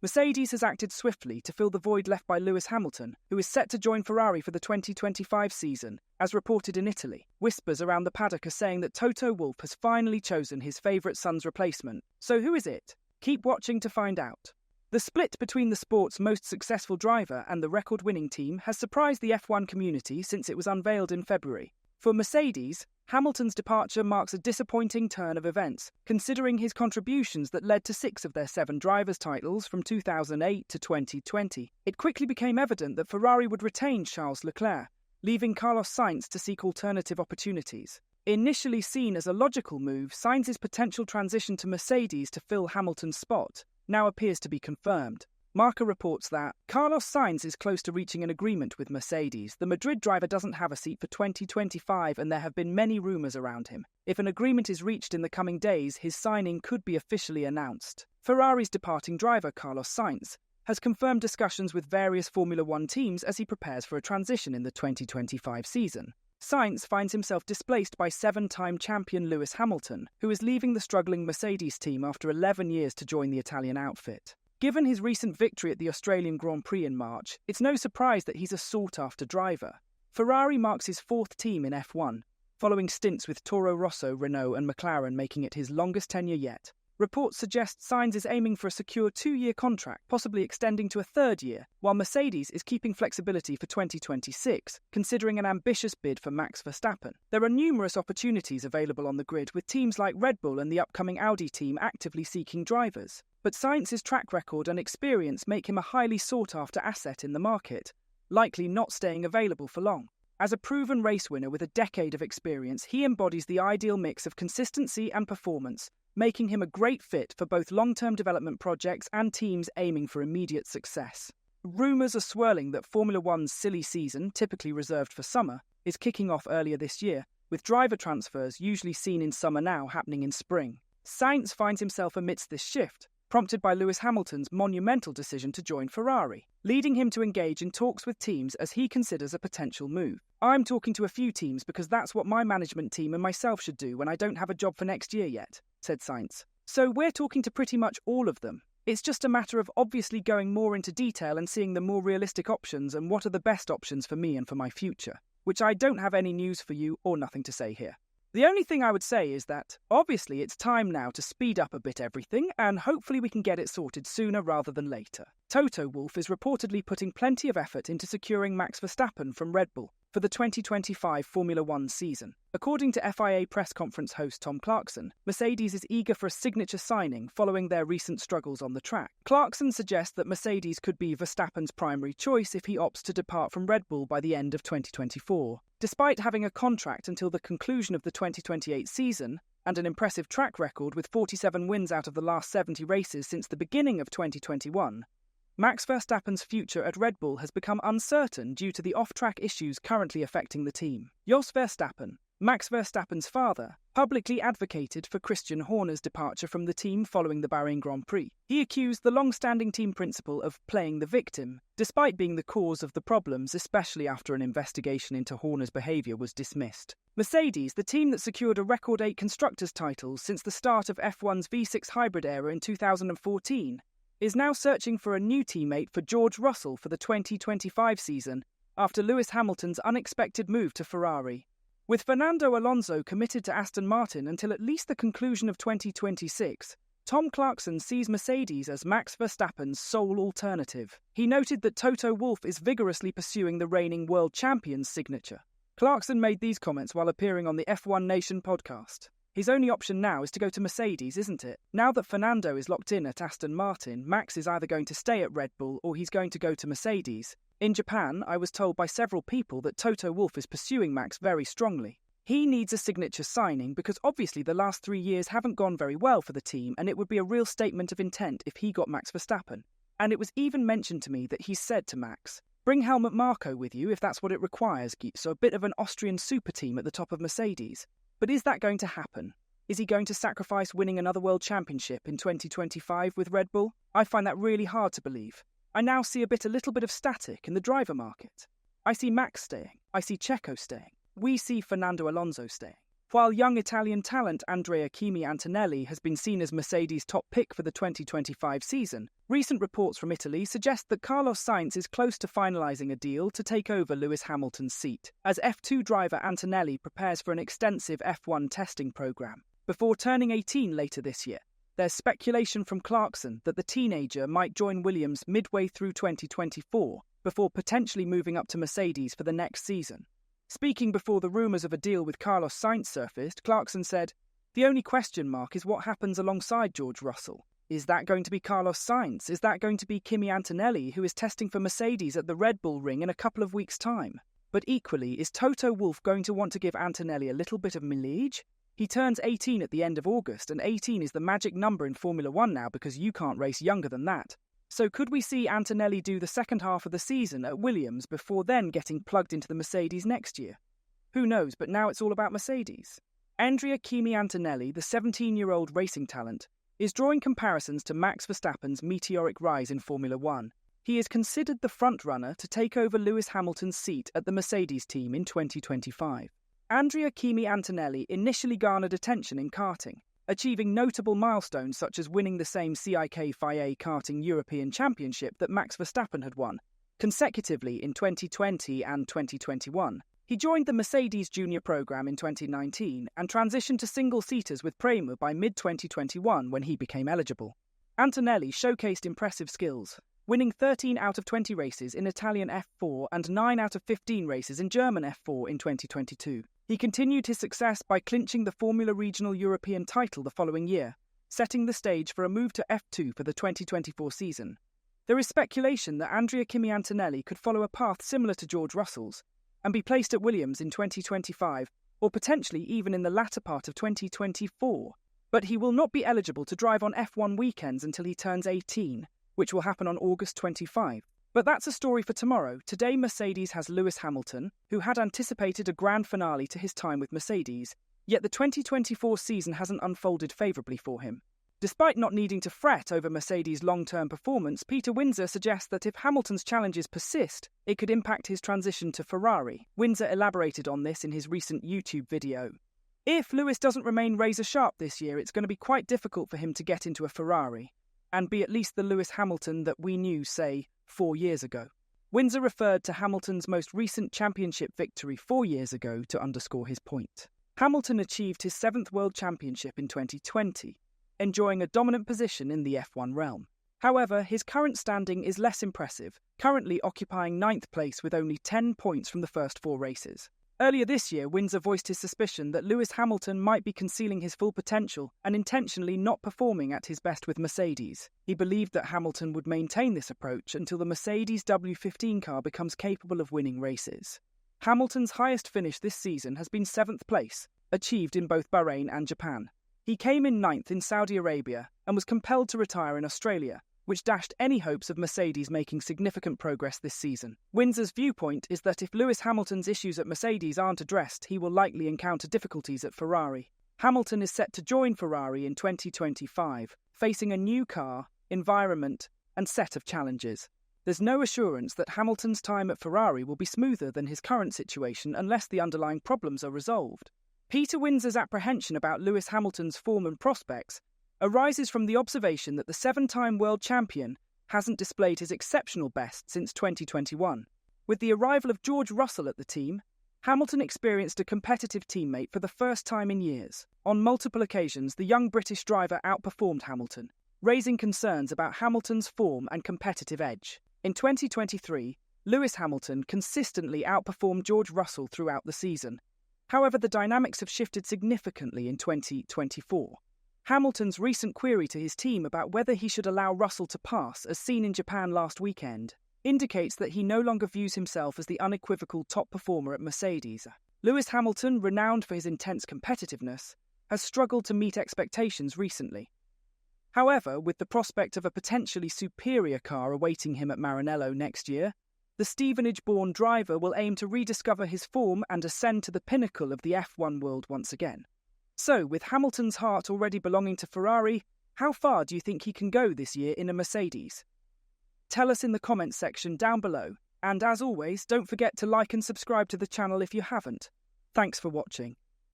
Mercedes has acted swiftly to fill the void left by Lewis Hamilton, who is set to join Ferrari for the 2025 season, as reported in Italy. Whispers around the paddock are saying that Toto Wolff has finally chosen his favourite son's replacement. So who is it? Keep watching to find out. The split between the sport's most successful driver and the record-winning team has surprised the F1 community since it was unveiled in February. For Mercedes, Hamilton's departure marks a disappointing turn of events, considering his contributions that led to 6 of their 7 drivers' titles from 2008 to 2020. It quickly became evident that Ferrari would retain Charles Leclerc, leaving Carlos Sainz to seek alternative opportunities. Initially seen as a logical move, Sainz's potential transition to Mercedes to fill Hamilton's spot now appears to be confirmed. Marca reports that Carlos Sainz is close to reaching an agreement with Mercedes. The Madrid driver doesn't have a seat for 2025 and there have been many rumours around him. If an agreement is reached in the coming days, his signing could be officially announced. Ferrari's departing driver, Carlos Sainz, has confirmed discussions with various Formula One teams as he prepares for a transition in the 2025 season. Sainz finds himself displaced by 7-time champion Lewis Hamilton, who is leaving the struggling Mercedes team after 11 years to join the Italian outfit. Given his recent victory at the Australian Grand Prix in March, it's no surprise that he's a sought-after driver. Ferrari marks his 4th team in F1, following stints with Toro Rosso, Renault and McLaren, making it his longest tenure yet. Reports suggest Sainz is aiming for a secure 2-year contract, possibly extending to a 3rd year, while Mercedes is keeping flexibility for 2026, considering an ambitious bid for Max Verstappen. There are numerous opportunities available on the grid, with teams like Red Bull and the upcoming Audi team actively seeking drivers. But Sainz's track record and experience make him a highly sought-after asset in the market, likely not staying available for long. As a proven race winner with a decade of experience, he embodies the ideal mix of consistency and performance, making him a great fit for both long-term development projects and teams aiming for immediate success. Rumours are swirling that Formula One's silly season, typically reserved for summer, is kicking off earlier this year, with driver transfers usually seen in summer now happening in spring. Sainz finds himself amidst this shift, prompted by Lewis Hamilton's monumental decision to join Ferrari, leading him to engage in talks with teams as he considers a potential move. I'm talking to a few teams because that's what my management team and myself should do when I don't have a job for next year yet, said Sainz. So we're talking to pretty much all of them. It's just a matter of obviously going more into detail and seeing the more realistic options and what are the best options for me and for my future, which I don't have any news for you or nothing to say here. The only thing I would say is that, obviously, it's time now to speed up a bit everything, and hopefully we can get it sorted sooner rather than later. Toto Wolff is reportedly putting plenty of effort into securing Max Verstappen from Red Bull for the 2025 Formula One season. According to FIA press conference host Tom Clarkson, Mercedes is eager for a signature signing following their recent struggles on the track. Clarkson suggests that Mercedes could be Verstappen's primary choice if he opts to depart from Red Bull by the end of 2024. Despite having a contract until the conclusion of the 2028 season and an impressive track record with 47 wins out of the last 70 races since the beginning of 2021, Max Verstappen's future at Red Bull has become uncertain due to the off-track issues currently affecting the team. Jos Verstappen, Max Verstappen's father, publicly advocated for Christian Horner's departure from the team following the Bahrain Grand Prix. He accused the long-standing team principal of playing the victim, despite being the cause of the problems, especially after an investigation into Horner's behaviour was dismissed. Mercedes, the team that secured a record 8 constructors' titles since the start of F1's V6 hybrid era in 2014, is now searching for a new teammate for George Russell for the 2025 season after Lewis Hamilton's unexpected move to Ferrari. With Fernando Alonso committed to Aston Martin until at least the conclusion of 2026, Tom Clarkson sees Mercedes as Max Verstappen's sole alternative. He noted that Toto Wolff is vigorously pursuing the reigning world champion's signature. Clarkson made these comments while appearing on the F1 Nation podcast. His only option now is to go to Mercedes, isn't it? Now that Fernando is locked in at Aston Martin, Max is either going to stay at Red Bull or he's going to go to Mercedes. In Japan, I was told by several people that Toto Wolff is pursuing Max very strongly. He needs a signature signing because obviously the last 3 years haven't gone very well for the team, and it would be a real statement of intent if he got Max Verstappen. And it was even mentioned to me that he said to Max, "Bring Helmut Marko with you if that's what it requires," so a bit of an Austrian super team at the top of Mercedes. But is that going to happen? Is he going to sacrifice winning another world championship in 2025 with Red Bull? I find that really hard to believe. I now see a little bit of static in the driver market. I see Max staying. I see Checo staying. We see Fernando Alonso staying. While young Italian talent Andrea Kimi Antonelli has been seen as Mercedes' top pick for the 2025 season, recent reports from Italy suggest that Carlos Sainz is close to finalising a deal to take over Lewis Hamilton's seat, as F2 driver Antonelli prepares for an extensive F1 testing programme. Before turning 18 later this year, there's speculation from Clarkson that the teenager might join Williams midway through 2024, before potentially moving up to Mercedes for the next season. Speaking before the rumours of a deal with Carlos Sainz surfaced, Clarkson said, "The only question mark is what happens alongside George Russell. Is that going to be Carlos Sainz? Is that going to be Kimi Antonelli, who is testing for Mercedes at the Red Bull Ring in a couple of weeks' time? But equally, is Toto Wolff going to want to give Antonelli a little bit of mileage? He turns 18 at the end of August, and 18 is the magic number in Formula One now because you can't race younger than that. So could we see Antonelli do the second half of the season at Williams before then getting plugged into the Mercedes next year? Who knows, but now it's all about Mercedes." Andrea Kimi Antonelli, the 17-year-old racing talent, is drawing comparisons to Max Verstappen's meteoric rise in Formula One. He is considered the frontrunner to take over Lewis Hamilton's seat at the Mercedes team in 2025. Andrea Kimi Antonelli initially garnered attention in karting, achieving notable milestones such as winning the same CIK FIA Karting European Championship that Max Verstappen had won, consecutively in 2020 and 2021. He joined the Mercedes Junior program in 2019 and transitioned to single-seaters with Prema by mid-2021 when he became eligible. Antonelli showcased impressive skills, winning 13 out of 20 races in Italian F4 and 9 out of 15 races in German F4 in 2022. He continued his success by clinching the Formula Regional European title the following year, setting the stage for a move to F2 for the 2024 season. There is speculation that Andrea Kimi Antonelli could follow a path similar to George Russell's and be placed at Williams in 2025 or potentially even in the latter part of 2024. But he will not be eligible to drive on F1 weekends until he turns 18, which will happen on August 25. But that's a story for tomorrow. Today, Mercedes has Lewis Hamilton, who had anticipated a grand finale to his time with Mercedes, yet the 2024 season hasn't unfolded favourably for him. Despite not needing to fret over Mercedes' long-term performance, Peter Windsor suggests that if Hamilton's challenges persist, it could impact his transition to Ferrari. Windsor elaborated on this in his recent YouTube video. If Lewis doesn't remain razor-sharp this year, it's going to be quite difficult for him to get into a Ferrari and be at least the Lewis Hamilton that we knew, say, 4 years ago. Windsor referred to Hamilton's most recent championship victory 4 years ago to underscore his point. Hamilton achieved his 7th World Championship in 2020, enjoying a dominant position in the F1 realm. However, his current standing is less impressive, currently occupying 9th place with only 10 points from the first 4 races. Earlier this year, Windsor voiced his suspicion that Lewis Hamilton might be concealing his full potential and intentionally not performing at his best with Mercedes. He believed that Hamilton would maintain this approach until the Mercedes W15 car becomes capable of winning races. Hamilton's highest finish this season has been 7th place, achieved in both Bahrain and Japan. He came in 9th in Saudi Arabia and was compelled to retire in Australia, which dashed any hopes of Mercedes making significant progress this season. Windsor's viewpoint is that if Lewis Hamilton's issues at Mercedes aren't addressed, he will likely encounter difficulties at Ferrari. Hamilton is set to join Ferrari in 2025, facing a new car, environment, and set of challenges. There's no assurance that Hamilton's time at Ferrari will be smoother than his current situation unless the underlying problems are resolved. Peter Windsor's apprehension about Lewis Hamilton's form and prospects arises from the observation that the 7-time world champion hasn't displayed his exceptional best since 2021. With the arrival of George Russell at the team, Hamilton experienced a competitive teammate for the first time in years. On multiple occasions, the young British driver outperformed Hamilton, raising concerns about Hamilton's form and competitive edge. In 2023, Lewis Hamilton consistently outperformed George Russell throughout the season. However, the dynamics have shifted significantly in 2024. Hamilton's recent query to his team about whether he should allow Russell to pass, as seen in Japan last weekend, indicates that he no longer views himself as the unequivocal top performer at Mercedes. Lewis Hamilton, renowned for his intense competitiveness, has struggled to meet expectations recently. However, with the prospect of a potentially superior car awaiting him at Maranello next year, the Stevenage-born driver will aim to rediscover his form and ascend to the pinnacle of the F1 world once again. So, with Hamilton's heart already belonging to Ferrari, how far do you think he can go this year in a Mercedes? Tell us in the comments section down below, and as always, don't forget to like and subscribe to the channel if you haven't. Thanks for watching.